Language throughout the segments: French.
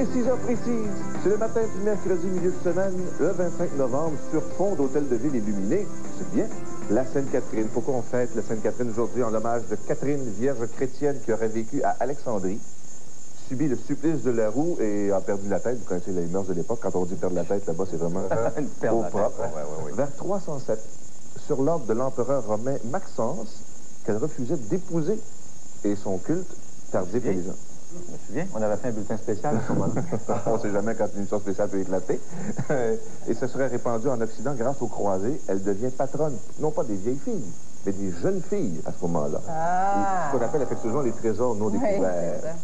Les 6 heures précises. C'est le matin du mercredi, milieu de semaine, le 25 novembre, sur fond d'hôtel de ville illuminé. C'est bien. La Sainte-Catherine. Pourquoi on fête la Sainte-Catherine aujourd'hui en hommage de Catherine, vierge chrétienne qui aurait vécu à Alexandrie, subi le supplice de la roue et a perdu la tête. Vous connaissez les mœurs de l'époque. Quand on dit perdre la tête, là-bas, c'est vraiment au propre. Ouais. Vers 307, sur l'ordre de l'empereur romain Maxence, qu'elle refusait d'épouser et son culte tardif et les gens. Je me souviens, on avait fait un bulletin spécial à ce moment-là. On ne sait jamais quand une émission spéciale peut éclater. Et ce serait répandu en Occident grâce aux croisés. Elle devient patronne, non pas des vieilles filles, mais des jeunes filles à ce moment-là. Ce qu'on appelle affectueusement les trésors non découverts.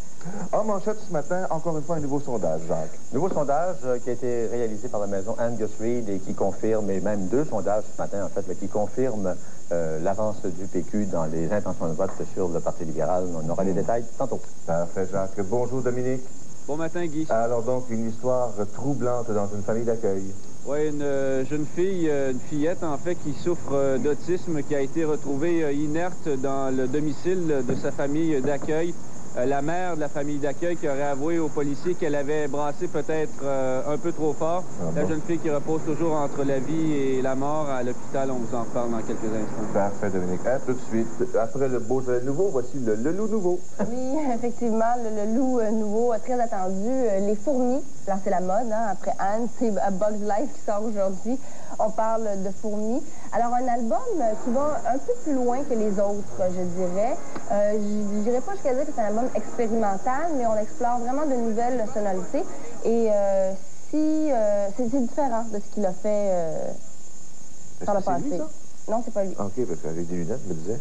En manchette ce matin, encore une fois, un nouveau sondage, Jacques. Nouveau sondage qui a été réalisé par la maison Angus Reid et qui confirme, et même 2 sondages ce matin, en fait, là, qui confirment l'avance du PQ dans les intentions de vote sur le Parti libéral. On aura les détails tantôt. Parfait, Jacques. Bonjour, Dominique. Bon matin, Guy. Alors donc, une histoire troublante dans une famille d'accueil. Oui, une jeune fille, une fillette, en fait, qui souffre d'autisme, qui a été retrouvée inerte dans le domicile de sa famille d'accueil. La mère de la famille d'accueil qui aurait avoué aux policiers qu'elle avait brassé peut-être un peu trop fort. La jeune fille qui repose toujours entre la vie et la mort à l'hôpital. On vous en reparle dans quelques instants. Parfait, Dominique. À tout de suite. Après le Beaujolais nouveau, voici le loup nouveau. Oui, effectivement, le loup nouveau, très attendu. Les fourmis, là c'est la mode, hein, après Anne, c'est Bugs Life qui sort aujourd'hui. On parle de fourmis. Alors, un album qui va un peu plus loin que les autres, je dirais. Je dirais pas jusqu'à dire que c'est un album expérimental, mais on explore vraiment de nouvelles sonorités. Et c'est différent de ce qu'il a fait par le passé. Lui, ça? Non, c'est pas lui. OK, parce qu'avec des lunettes, je me disais,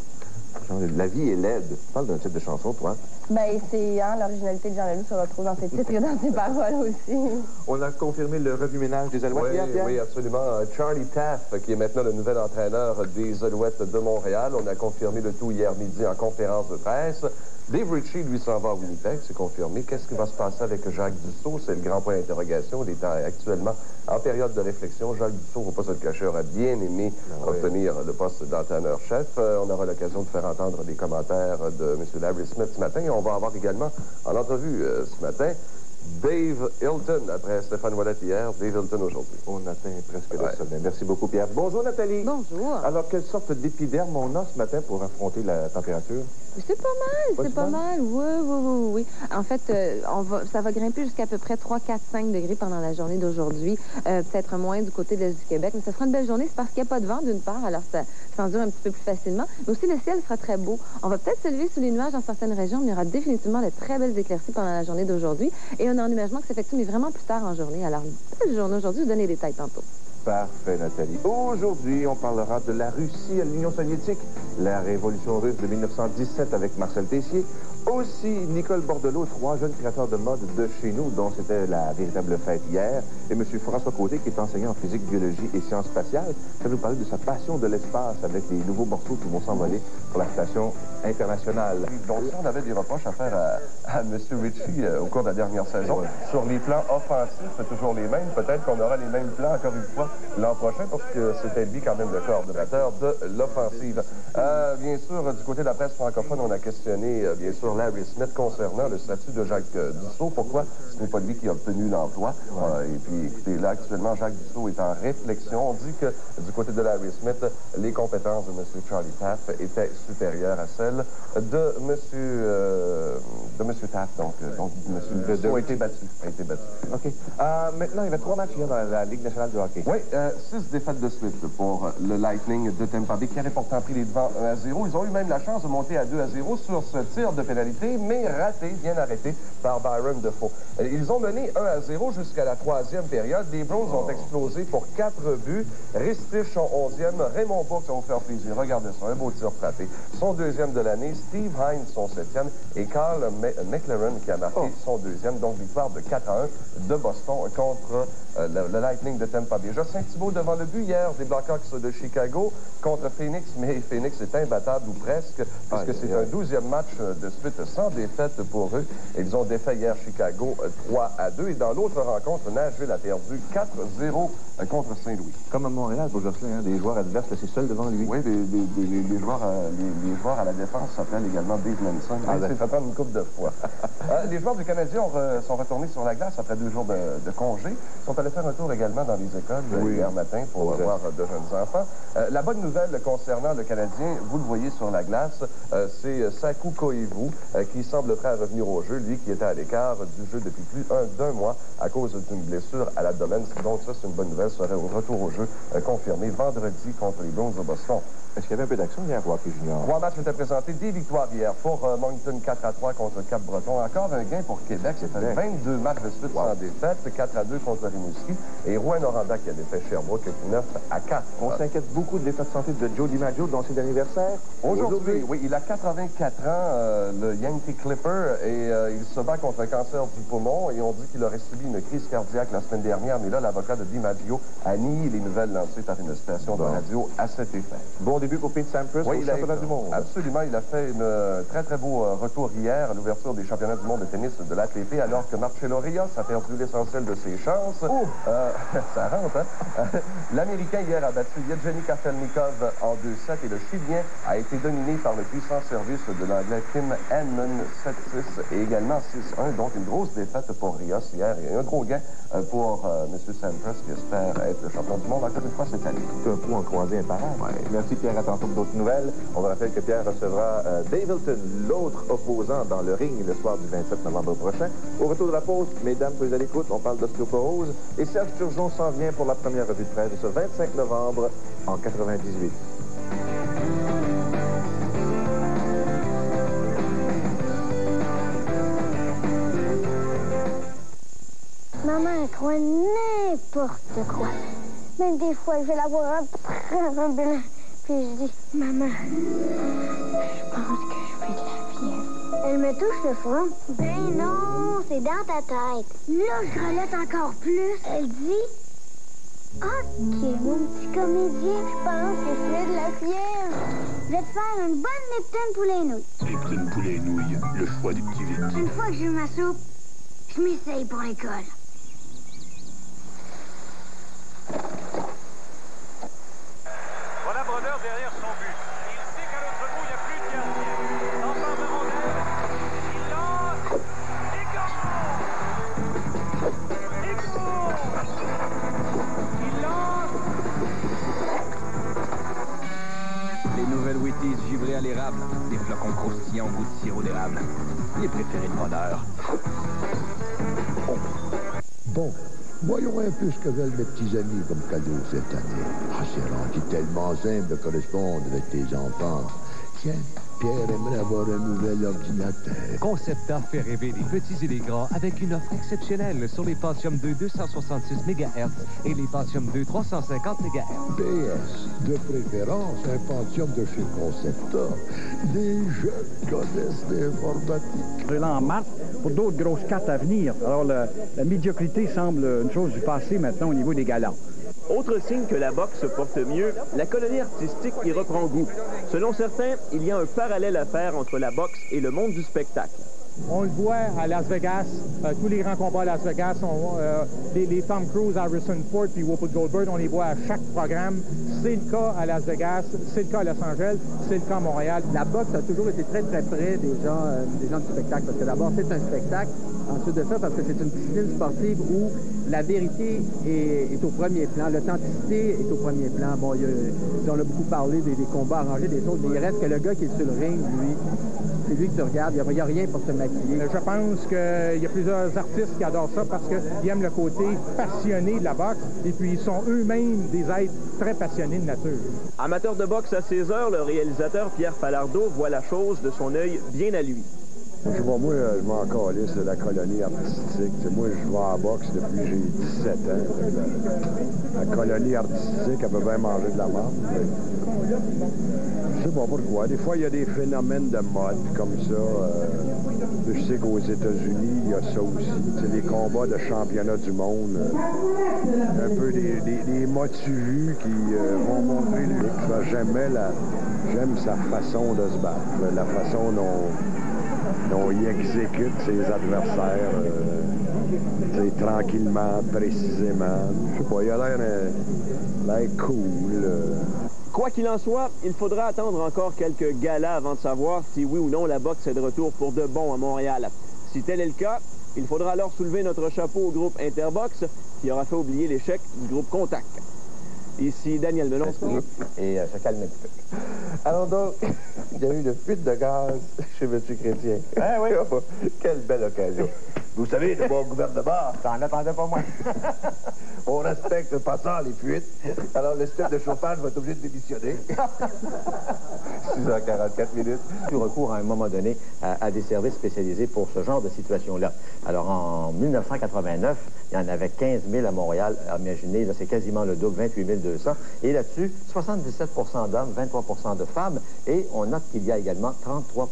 la vie est laide. Tu parles d'un type de chanson, toi? Ben, c'est l'originalité de Jean Leloup se retrouve dans ses titres et dans ses paroles aussi. On a confirmé le remue-ménage des Alouettes hier, Pierre? Oui, absolument. Charlie Taft, qui est maintenant le nouvel entraîneur des Alouettes de Montréal. On a confirmé le tout hier midi en conférence de presse. Dave Ritchie, lui, s'en va à Winnipeg, c'est confirmé. Qu'est-ce qui va se passer avec Jacques Dussault? C'est le grand point d'interrogation. Il est actuellement en période de réflexion. Jacques Dussault, il ne faut pas se le cacher, aurait bien aimé obtenir le poste d'entraîneur-chef. On aura l'occasion de faire entendre les commentaires de M. Larry Smith ce matin. Et on va avoir également, en entrevue ce matin, Dave Hilton, après Stéphane Ouellet hier, Dave Hilton aujourd'hui. On atteint presque le sommet. Merci beaucoup, Pierre. Bonjour, Nathalie. Bonjour. Alors, quelle sorte d'épiderme on a ce matin pour affronter la température? C'est pas mal, c'est pas mal. Oui. En fait, ça va grimper jusqu'à peu près 3, 4, 5 degrés pendant la journée d'aujourd'hui. Peut-être moins du côté de l'Est du Québec, mais ce sera une belle journée. C'est parce qu'il n'y a pas de vent, d'une part, alors ça s'endure un petit peu plus facilement. Mais aussi, le ciel sera très beau. On va peut-être se lever sous les nuages dans certaines régions, mais il y aura définitivement de très belles éclaircies pendant la journée d'aujourd'hui. Et un enneigement qui s'effectue, mais vraiment plus tard en journée. Alors, belle journée aujourd'hui, je vais donner les détails tantôt. Parfait, Nathalie. Aujourd'hui, on parlera de la Russie à l'Union soviétique, la révolution russe de 1917 avec Marcel Tessier, aussi Nicole Bordelot, 3 jeunes créateurs de mode de chez nous, dont c'était la véritable fête hier, et M. François Côté, qui est enseignant en physique, biologie et sciences spatiales, qui va nous parler de sa passion de l'espace avec les nouveaux morceaux qui vont s'envoler pour la station internationale. Donc, si on avait des reproches à faire à M. Ritchie au cours de la dernière saison, sur les plans offensifs, c'est toujours les mêmes. Peut-être qu'on aura les mêmes plans, encore une fois, l'an prochain, parce que c'était lui quand même le coordonnateur de l'offensive. Bien sûr, du côté de la presse francophone, on a questionné, bien sûr, Larry Smith concernant le statut de Jacques Dussault. Pourquoi ce n'est pas lui qui a obtenu l'emploi? Et puis, écoutez, là, actuellement, Jacques Dussault est en réflexion. On dit que, du côté de Larry Smith, les compétences de M. Charlie Taft étaient supérieures à celles de M. Taft. Donc M. Dussault a été battu. OK. Maintenant, il y avait 3 matchs hier dans la Ligue nationale du hockey. Oui, 6 défaites de suite pour le Lightning de Tampa Bay, qui avait pourtant pris les devants 1-0. Ils ont eu même la chance de monter à 2-0 sur ce tir de pénalité, mais raté, bien arrêté par Byron Defoe. Ils ont mené 1-0 jusqu'à la 3e période. Les Browns ont explosé pour 4 buts. Ristich en 11e. Raymond Bourque, ça va vous faire plaisir. Regardez ça, un beau tir frappé. Son 2e de l'année. Steve Hines, son 7e. Et Carl McLaren qui a marqué son 2e. Donc, victoire de 4-1 de Boston contre le Lightning de Tampa Bay. Jocelyn Thibault devant le but hier des Blackhawks de Chicago contre Phoenix, mais Phoenix est imbattable ou presque, puisque c'est un 12e match de suite suite sans défaite pour eux. Ils ont défait hier Chicago 3-2. Et dans l'autre rencontre, Nashville a perdu 4-0 contre Saint-Louis. Comme à Montréal, pour Jocelyn, des joueurs adverses, c'est seul devant lui. Oui, les joueurs à la défense s'appellent également Dave Manson. Il s'est fait prendre une couple de fois. Les joueurs du Canadien sont retournés sur la glace après 2 jours de congé. Ils sont allés faire un tour également dans les écoles hier matin pour voir de jeunes enfants. La bonne nouvelle concernant le Canadien, vous le voyez sur la glace, c'est Saku Koivu qui semble prêt à revenir au jeu, lui qui était à l'écart du jeu depuis plus d'un mois à cause d'une blessure à l'abdomen. Donc ça, c'est une bonne nouvelle, serait au retour au jeu confirmé vendredi contre les Bruins de Boston. Est-ce qu'il y avait un peu d'action hier, Rocky Junior? 3 matchs étaient présentés, 10 victoires hier pour Moncton 4-3 contre Cap-Breton. Encore un gain pour Québec. C'était 22 matchs de suite sans défaite, 4-2 contre Rimouski. Et Rouen-Noranda qui a défait Sherbrooke 9-4. On s'inquiète beaucoup de l'état de santé de Joe DiMaggio dont c'est l'anniversaire. Aujourd'hui, oui, il a 84 ans, le Yankee Clipper, et il se bat contre un cancer du poumon. Et on dit qu'il aurait subi une crise cardiaque la semaine dernière. Mais là, l'avocat de DiMaggio a nié les nouvelles lancées par une station de radio à cet effet. Bon début pour Pete Sampras au championnat du monde. Absolument, il a fait un très beau retour hier à l'ouverture des championnats du monde de tennis de l'ATP, alors que Marcelo Rios a perdu l'essentiel de ses chances. Ça rentre, hein? L'Américain hier a battu Yevgeny Kafelnikov en 2-7 et le Chilien a été dominé par le puissant service de l'Anglais Tim Henman 7-6 et également 6-1, donc une grosse défaite pour Rios hier et un gros gain pour M. Sampras qui espère être le champion du monde encore une fois cette année. C'est un coup en croisé imparable. Ouais. Merci Pierre, à tantôt pour d'autres nouvelles. On vous rappelle que Pierre recevra Dave Hilton, l'autre opposant dans le ring le soir du 27 novembre prochain. Au retour de la pause, mesdames, soyez à l'écoute, on parle d'ostéoporose et Serge Turgeon s'en vient pour la première revue de presse ce 25 novembre en 98. Maman, elle croit n'importe quoi. Même des fois, je vais la voir un blanc. Puis je dis, maman, je pense que je fais de la fièvre. Elle me touche le front. Ben non, c'est dans ta tête. Là, je relève encore plus. Elle dit, OK, mon petit comédien, je pense que je fais de la fièvre. Je vais te faire une bonne Neptune poulet nouilles. Neptune poulet nouilles, le choix du petit vite. Une fois que j'ai ma soupe, je m'essaye pour l'école. Voilà Brodeur derrière son but. Il sait qu'à l'autre bout, il n'y a plus de gardien. S'empare de rondelle. Il lance. Et go! Et go! Il lance. Les nouvelles Wheaties givrées à l'érable. Des flocons croustillants au goût de sirop d'érable. Les préférés de Brodeur. Bon. Voyons un peu ce que veulent mes petits amis comme cadeau cette année. Ah, c'est rendu tellement simple de correspondre avec tes enfants. Tiens, Pierre aimerait avoir un nouvel ordinateur. Concepta fait rêver les petits et les grands avec une offre exceptionnelle sur les Pentium 2 266 MHz et les Pentium 2 350 MHz. PS, de préférence, un Pentium de chez Concepta. Les jeunes connaissent l'informatique. On est là en mars pour d'autres grosses cartes à venir. Alors, la médiocrité semble une chose du passé maintenant au niveau des galants. Autre signe que la boxe se porte mieux, la colonie artistique y reprend goût. Selon certains, il y a un parallèle à faire entre la boxe et le monde du spectacle. On le voit à Las Vegas, tous les grands combats à Las Vegas, les Tom Cruise, Harrison Ford puis Whoopi Goldberg, on les voit à chaque programme. C'est le cas à Las Vegas, c'est le cas à Los Angeles, c'est le cas à Montréal. La boxe a toujours été très près des gens du spectacle, parce que d'abord c'est un spectacle, ensuite de ça parce que c'est une discipline sportive où la vérité est au premier plan, l'authenticité est au premier plan. Bon, on a beaucoup parlé des combats arrangés, des autres, mais il reste que le gars qui est sur le ring, lui, c'est lui que tu regardes, il n'y a rien pour se maquiller. Je pense qu'il y a plusieurs artistes qui adorent ça parce qu'ils aiment le côté passionné de la boxe et puis ils sont eux-mêmes des êtres très passionnés de nature. Amateur de boxe à 16 heures, le réalisateur Pierre Falardeau voit la chose de son œil bien à lui. Je m'en calisse de la colonie artistique. Moi, je vais en boxe depuis que j'ai 17 ans. La colonie artistique, elle peut bien manger de la merde. Je sais pas pourquoi. Des fois, il y a des phénomènes de mode comme ça. Je sais qu'aux États-Unis, il y a ça aussi. Les combats de championnat du monde. Un peu des motus qui vont montrer le... J'aime sa façon de se battre. La façon dont On y exécute ses adversaires tranquillement, précisément. Je sais pas, il a l'air cool. Quoi qu'il en soit, il faudra attendre encore quelques galas avant de savoir si oui ou non la boxe est de retour pour de bon à Montréal. Si tel est le cas, il faudra alors soulever notre chapeau au groupe Interbox qui aura fait oublier l'échec du groupe Contact. Ici Daniel Melon. Et se calme un petit peu. Alors donc, il y a eu une fuite de gaz chez M. Chrétien. Ah oui. Quelle belle occasion. Vous savez, le bon gouvernement, t'en attendais pas moins. on respecte pas ça, les fuites. Alors le système de chauffage va être obligé de démissionner. 6h44 minutes. Tu recours à un moment donné à des services spécialisés pour ce genre de situation-là. Alors en 1989, il y en avait 15 000 à Montréal. Imaginez, là, c'est quasiment le double, 28 200. Et là-dessus, 77 d'hommes, 23 de femmes. Et on note qu'il y a également 33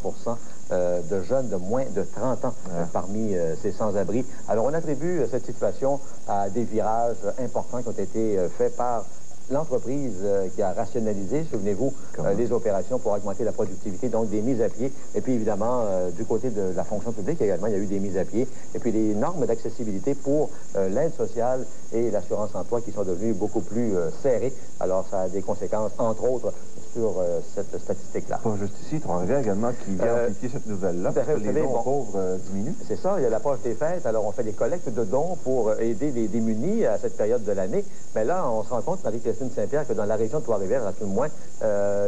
de jeunes de moins de 30 ans parmi ces sans-abri. Alors, on attribue cette situation à des virages importants qui ont été faits par l'entreprise qui a rationalisé, souvenez-vous, les opérations pour augmenter la productivité, donc des mises à pied. Et puis, évidemment, du côté de la fonction publique également, il y a eu des mises à pied. Et puis, les normes d'accessibilité pour l'aide sociale et l'assurance-emploi qui sont devenues beaucoup plus serrées. Alors, ça a des conséquences, entre autres, sur cette statistique-là. Pas juste ici, Trois-Rivières également, qui vient amplifier cette nouvelle-là, parce que les dons pauvres diminuent. C'est ça, il y a la poche des fêtes, alors on fait des collectes de dons pour aider les démunis à cette période de l'année. Mais là, on se rend compte, Marie-Christine Saint-Pierre, que dans la région de Trois-Rivières, à tout le moins,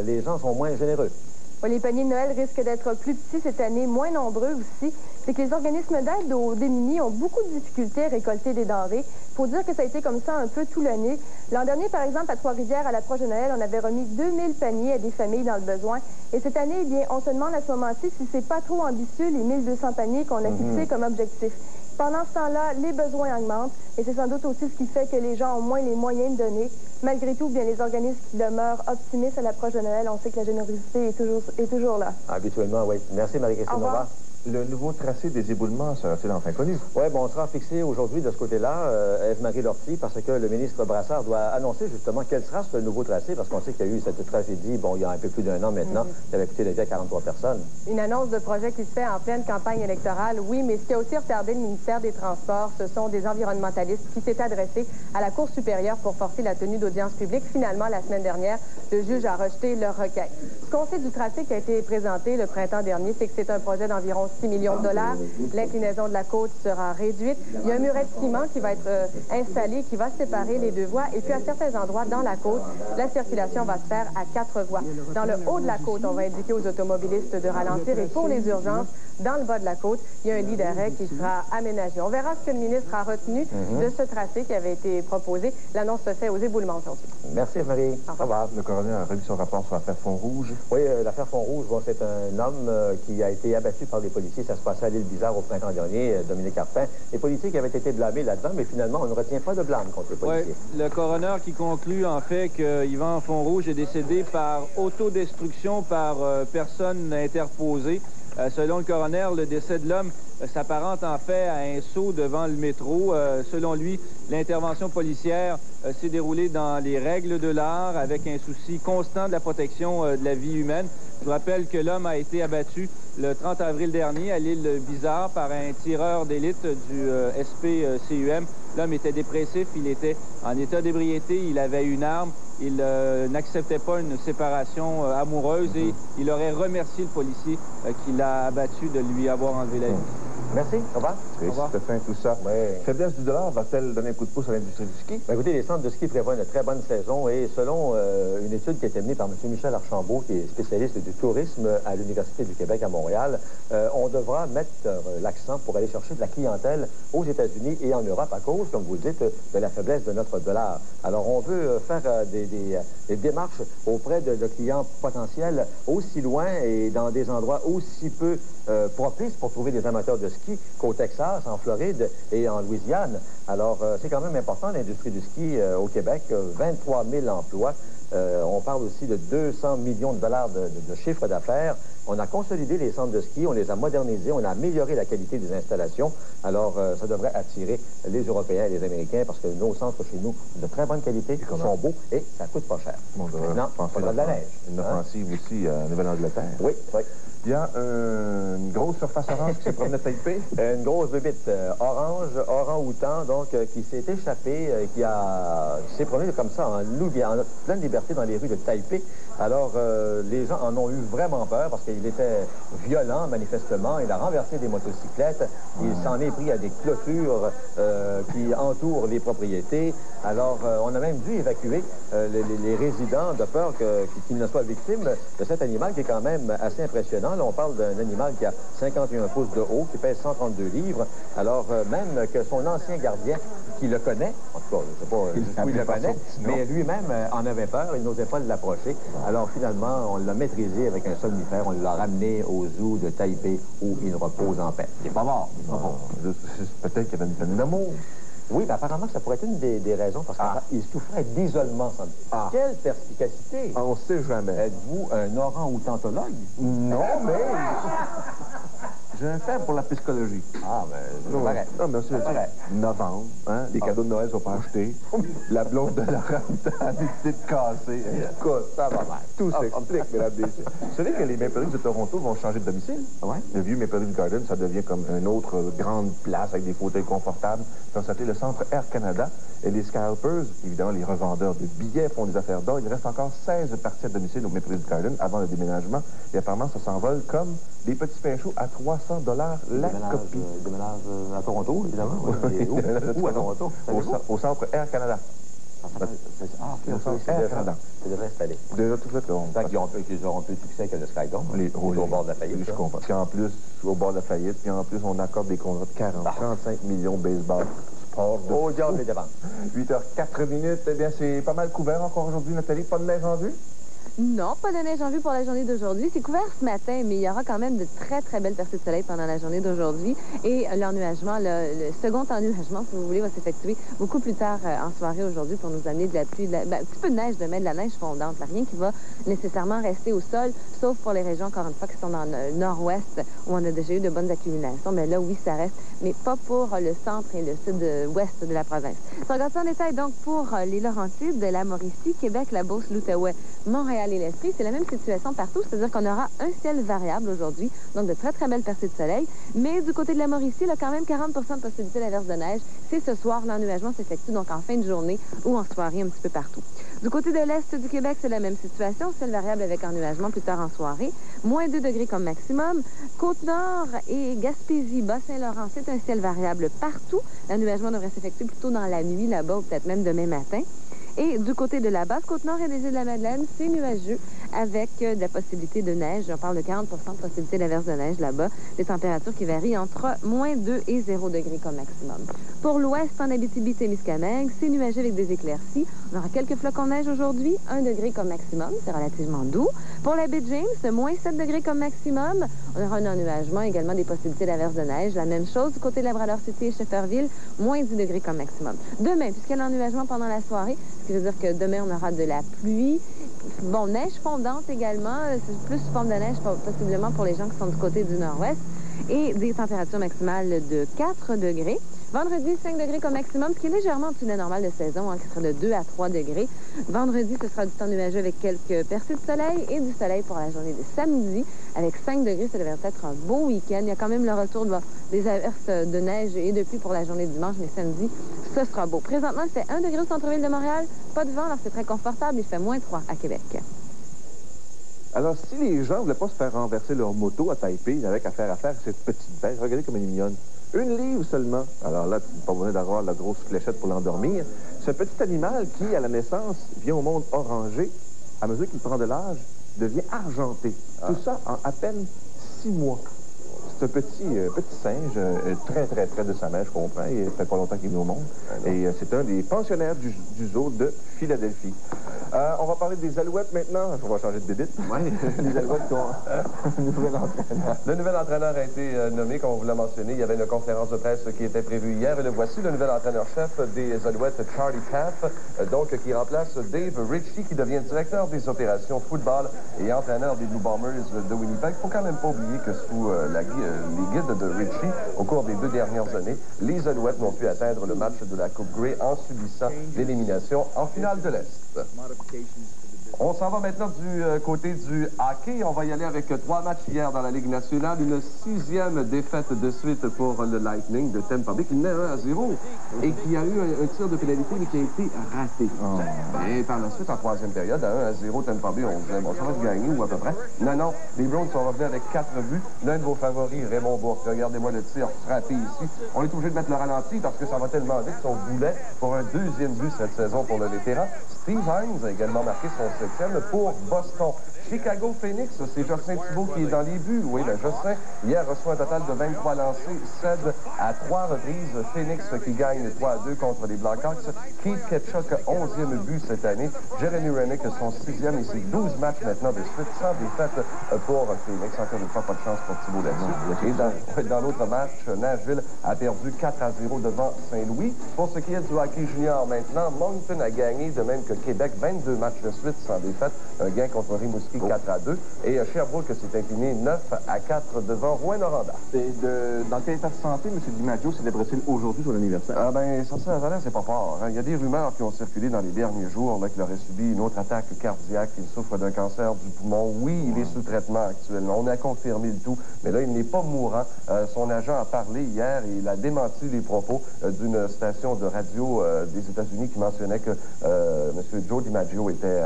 les gens sont moins généreux. Oui, les paniers de Noël risquent d'être plus petits cette année, moins nombreux aussi. C'est que les organismes d'aide aux démunis ont beaucoup de difficultés à récolter des denrées. Il faut dire que ça a été comme ça un peu tout l'année. L'an dernier, par exemple, à Trois-Rivières, à l'approche de Noël, on avait remis 2000 paniers à des familles dans le besoin. Et cette année, eh bien, on se demande à ce moment-ci si c'est pas trop ambitieux, les 1200 paniers qu'on a fixés comme objectif. Pendant ce temps-là, les besoins augmentent et c'est sans doute aussi ce qui fait que les gens ont moins les moyens de donner. Malgré tout, bien, les organismes qui demeurent optimistes à l'approche de Noël, on sait que la générosité est toujours là. Habituellement, oui. Merci, Marie-Christine. Au revoir. Le nouveau tracé des éboulements sera-t-il enfin connu? Oui, bon, on sera fixé aujourd'hui de ce côté-là, Ève-Marie Lortie, parce que le ministre Brassard doit annoncer justement quel sera ce nouveau tracé, parce qu'on sait qu'il y a eu cette tragédie, bon, il y a un peu plus d'1 an maintenant, qui avait coûté la vie à 43 personnes. Une annonce de projet qui se fait en pleine campagne électorale, oui, mais ce qui a aussi retardé le ministère des Transports, ce sont des environnementalistes qui s'étaient adressés à la Cour supérieure pour forcer la tenue d'audience publique. Finalement, la semaine dernière, le juge a rejeté leur requête. Ce qu'on sait du tracé qui a été présenté le printemps dernier, c'est que c'est un projet d'environ 6 millions de dollars. L'inclinaison de la côte sera réduite. Il y a un muret de ciment qui va être installé, qui va séparer les deux voies. Et puis, à certains endroits dans la côte, la circulation va se faire à 4 voies. Dans le haut de la côte, on va indiquer aux automobilistes de ralentir. Et pour les urgences, dans le bas de la côte, il y a un lit d'arrêt qui sera aménagé. On verra ce que le ministre a retenu de ce tracé qui avait été proposé. L'annonce se fait aux éboulements aujourd'hui. Merci, Marie. Au revoir. Le coroner a remis son rapport sur l'affaire Font-Rouge. Oui, l'affaire Font-Rouge, bon, c'est un homme qui a été abattu par les policiers. Ça se passait à l'île Bizarre au printemps dernier, Dominique Arpin. Les policiers qui avaient été blâmés là-dedans, mais finalement, on ne retient pas de blâme contre les policiers. Oui, le coroner qui conclut en fait que Yvan Font-Rouge est décédé par autodestruction par personne interposée. Selon le coroner, le décès de l'homme s'apparente en fait à un saut devant le métro. Selon lui, l'intervention policière s'est déroulée dans les règles de l'art avec un souci constant de la protection de la vie humaine. Je vous rappelle que l'homme a été abattu le 30 avril dernier à l'île Bizarre par un tireur d'élite du SPCUM. L'homme était dépressif, il était en état d'ébriété, il avait une arme, il n'acceptait pas une séparation amoureuse et il aurait remercié le policier qui l'a abattu de lui avoir enlevé la vie. Merci, au revoir. C'est fin tout ça. Ouais. Faiblesse du dollar va-t-elle donner un coup de pouce à l'industrie du ski? Ben, écoutez, les centres de ski prévoient une très bonne saison et selon une étude qui a été menée par M. Michel Archambault, qui est spécialiste du tourisme à l'Université du Québec à Montréal, on devra mettre l'accent pour aller chercher de la clientèle aux États-Unis et en Europe à cause, comme vous le dites, de la faiblesse de notre dollar. Alors, on veut faire des démarches auprès de clients potentiels aussi loin et dans des endroits aussi peu propices pour trouver des amateurs de ski qu'au Texas, en Floride et en Louisiane. Alors, c'est quand même important, l'industrie du ski au Québec, 23 000 emplois. On parle aussi de 200 millions de dollars de chiffre d'affaires. On a consolidé les centres de ski, on les a modernisés, on a amélioré la qualité des installations. Alors, ça devrait attirer les Européens et les Américains parce que nos centres chez nous sont de très bonne qualité, sont beaux et ça coûte pas cher. Bon, maintenant, il faudra de la neige. Une offensive aussi à Nouvelle-Angleterre. Oui, oui. Il y a une grosse surface orange qui s'est promenée à Taipei. Une grosse bébite orange, orang-outan, donc, qui s'est échappée, qui s'est promenée comme ça en loup, en pleine liberté dans les rues de Taipei. Alors, les gens en ont eu vraiment peur parce qu'il était violent, manifestement. Il a renversé des motocyclettes. Il s'en est pris à des clôtures qui entourent les propriétés. Alors, on a même dû évacuer les résidents de peur qu'ils ne soient victimes de cet animal qui est quand même assez impressionnant. Là, on parle d'un animal qui a 51 pouces de haut, qui pèse 132 livres. Alors, même que son ancien gardien, qui le connaît, en tout cas, je ne sais pas jusqu'où il le connaît, mais lui-même en avait peur, il n'osait pas l'approcher. Alors, finalement, on l'a maîtrisé avec un somnifère, on l'a ramené au zoo de Taipei, où il repose en paix. Il n'est pas mort. Peut-être qu'il y avait une peine d'amour. Oui, mais apparemment, ça pourrait être une des raisons, parce qu'il souffrait d'isolement. Quelle perspicacité! On ne sait jamais. Êtes-vous un orang-outantologue? Non, mais... J'ai un faible pour la psychologie. Ah, mais c'est pareil. Non, mais c'est novembre, hein? Les cadeaux de Noël ne sont pas achetés. La blonde de Laurent a décidé de casser. Écoute, ça va mal. Tout s'explique, mesdames et messieurs. Vous savez que les Maple Leafs de Toronto vont changer de domicile? Oui. Le vieux Maple Leaf Garden, ça devient comme une autre grande place avec des fauteuils confortables. Ça s'appelle le centre Air Canada. Et les scalpers, évidemment, les revendeurs de billets font des affaires d'or. Il reste encore 16 parties à domicile au Maple Leaf Garden avant le déménagement. Et apparemment, ça s'envole comme des petits pains chauds à 300 $ la copie. Déménage à Toronto, évidemment. Où à Toronto? Au centre Air Canada. Au centre Air Canada. C'est déjà installé. Déjà tout fait. Ils auront plus de succès que le Skydome. Au bord de la faillite. Je comprends. Puis en plus, au bord de la faillite, puis en plus, on accorde des contrats de 45 millions baseball. Au diable les dépenses. 8h04. Eh bien, c'est pas mal couvert encore aujourd'hui, Nathalie. Pas de neige en vue? Non, pas de neige en vue pour la journée d'aujourd'hui. C'est couvert ce matin, mais il y aura quand même de très, très belles percées de soleil pendant la journée d'aujourd'hui. Et l'ennuagement, le second ennuagement, si vous voulez, va s'effectuer beaucoup plus tard en soirée aujourd'hui pour nous amener de la pluie, un petit peu de neige demain, de la neige fondante. Là, rien qui va nécessairement rester au sol, sauf pour les régions, encore une fois, qui sont dans le nord-ouest, où on a déjà eu de bonnes accumulations. Mais là, oui, ça reste, mais pas pour le centre et le sud-ouest de la province. Si on regarde ça en détail, donc, pour les Laurentides, la Mauricie, Québec, la Beauce, l'Outaouais, Montréal et l'Estrie, c'est la même situation partout, c'est-à-dire qu'on aura un ciel variable aujourd'hui, donc de très, très belles percées de soleil. Mais du côté de la Mauricie, il y a quand même 40 de possibilité d'averse de neige. C'est ce soir, l'ennuagement s'effectue donc en fin de journée ou en soirée un petit peu partout. Du côté de l'Est du Québec, c'est la même situation, ciel variable avec ennuagement plus tard en soirée. Moins 2 degrés comme maximum. Côte-Nord et Gaspésie, Bas-Saint-Laurent, c'est un ciel variable partout. L'ennuagement devrait s'effectuer plutôt dans la nuit là-bas ou peut-être même demain matin. Et du côté de la Basse-Côte-Nord et des îles de la Madeleine, c'est nuageux avec de la possibilité de neige. On parle de 40 de possibilité d'averse de neige là-bas. Des températures qui varient entre moins 2 et 0 degrés comme maximum. Pour l'ouest, en Abitibi-Témiscamingue, c'est nuageux avec des éclaircies. On aura quelques flocons de neige aujourd'hui, 1 degré comme maximum. C'est relativement doux. Pour la baie James, moins 7 degrés comme maximum. On aura un ennuagement, également des possibilités d'averse de neige. La même chose du côté de Labrador-City et Shefferville, moins 10 degrés comme maximum. Demain, puisqu'il y a l'ennuagement pendant la soirée, ce qui veut dire que demain, on aura de la pluie. Bon, neige fondante également. C'est plus sous forme de neige, possiblement pour les gens qui sont du côté du nord-ouest. Et des températures maximales de 4 degrés. Vendredi, 5 degrés comme maximum, ce qui est légèrement au-dessus de la normale de saison, qui sera de 2 à 3 degrés. Vendredi, ce sera du temps nuageux avec quelques percées de soleil et du soleil pour la journée de samedi. Avec 5 degrés, ça devrait être un beau week-end. Il y a quand même le retour des averses de neige et de pluie pour la journée de dimanche, mais samedi, ce sera beau. Présentement, il fait 1 degré au centre-ville de Montréal. Pas de vent, alors c'est très confortable. Il fait moins 3 à Québec. Alors, si les gens ne voulaient pas se faire renverser leur moto à Taipei, ils n'avaient qu'à faire affaire avec cette petite bête. Regardez comme elle est mignonne. 1 livre seulement. Alors là, tu n'as pas besoin d'avoir la grosse fléchette pour l'endormir. Ce petit animal qui, à la naissance, vient au monde orangé, à mesure qu'il prend de l'âge, devient argenté. Tout ça en à peine 6 mois. C'est un petit singe, très, très près de sa mère, je comprends. Il ne fait pas longtemps qu'il est au monde. Et c'est un des pensionnaires du zoo de Philadelphie. On va parler des Alouettes maintenant. On va changer de bébite. Oui, les Alouettes qui ont un nouvel entraîneur. Le nouvel entraîneur a été nommé, comme on vous l'a mentionné. Il y avait une conférence de presse qui était prévue hier. Et le voici, le nouvel entraîneur-chef des Alouettes, Charlie Taff, qui remplace Dave Ritchie, qui devient directeur des opérations football et entraîneur des Blue Bombers de Winnipeg. Il ne faut quand même pas oublier que sous les guides de Ritchie, au cours des 2 dernières années, les Alouettes n'ont pu atteindre le match de la Coupe Grey en subissant l'élimination en finale de l'Est. On s'en va maintenant du côté du hockey. On va y aller avec 3 matchs hier dans la Ligue nationale. Une 6e défaite de suite pour le Lightning de Tampa Bay qui menait 1-0 et qui a eu un tir de pénalité mais qui a été raté. Et par la suite, en 3e période, à 1-0, Tampa Bay, on disait, bon, ça va se gagner ou à peu près. Non, les Browns sont revenus avec 4 buts. L'un de vos favoris, Raymond Bourque. Regardez-moi le tir frappé ici. On est obligé de mettre le ralenti parce que ça va tellement vite qu'on voulait pour un 2e but cette saison pour le vétéran. Steve Hines a également marqué son 7e pour Boston. Chicago Phoenix, c'est Jocelyn Thibault qui est dans les buts. Oui, Jocelyn, hier, reçoit un total de 23 lancés, cède à 3 reprises. Phoenix qui gagne 3-2 contre les Blackhawks. Keith Ketchuk, 11e but cette année. Jeremy Rennick, son 6e et ses 12 matchs maintenant de suite, sans défaite pour Phoenix. Encore une fois, pas de chance pour Thibault là-dessus. Et dans l'autre match, Nashville a perdu 4-0 devant Saint-Louis. Pour ce qui est du hockey junior maintenant, Moncton a gagné, de même que Québec, 22 matchs de suite sans défaite. Un gain contre Rimouski 4-2. Et Sherbrooke s'est incliné 9-4 devant Rouyn-Noranda. Dans quel état de santé, M. DiMaggio célébrait-il aujourd'hui son anniversaire? Ah ben, ça c'est pas fort. Hein. Il y a des rumeurs qui ont circulé dans les derniers jours qu'il aurait subi une autre attaque cardiaque, qu'il souffre d'un cancer du poumon. Oui, il est sous traitement actuellement. On a confirmé le tout, mais là, il n'est pas mourant. Son agent a parlé hier et il a démenti les propos d'une station de radio des États-Unis qui mentionnait que M. Joe DiMaggio était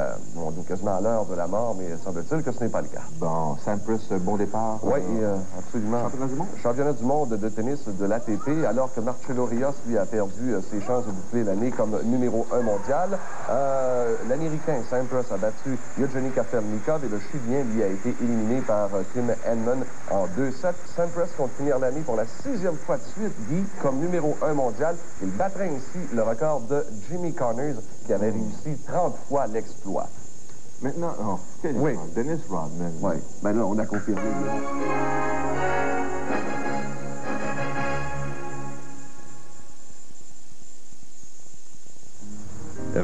quasiment à l'heure de la mort, mais semble-t-il que ce n'est pas le cas. Bon, Sampras, bon départ. Oui, absolument. Championnat du monde? Championnat du monde de tennis de l'ATP, alors que Marcelo Rios, lui, a perdu ses chances de boucler l'année comme numéro 1 mondial. L'Américain Sampras a battu Evgeny Kafelnikov et le Chilien, lui, a été éliminé par Tim Henman en 2-7. Sampras compte finir l'année pour la 6e fois de suite, Guy, comme numéro 1 mondial. Il battrait ainsi le record de Jimmy Connors, qui avait réussi 30 fois l'exploit. Maintenant, oui. Dennis Rodman. Oui, ben là, on a confirmé.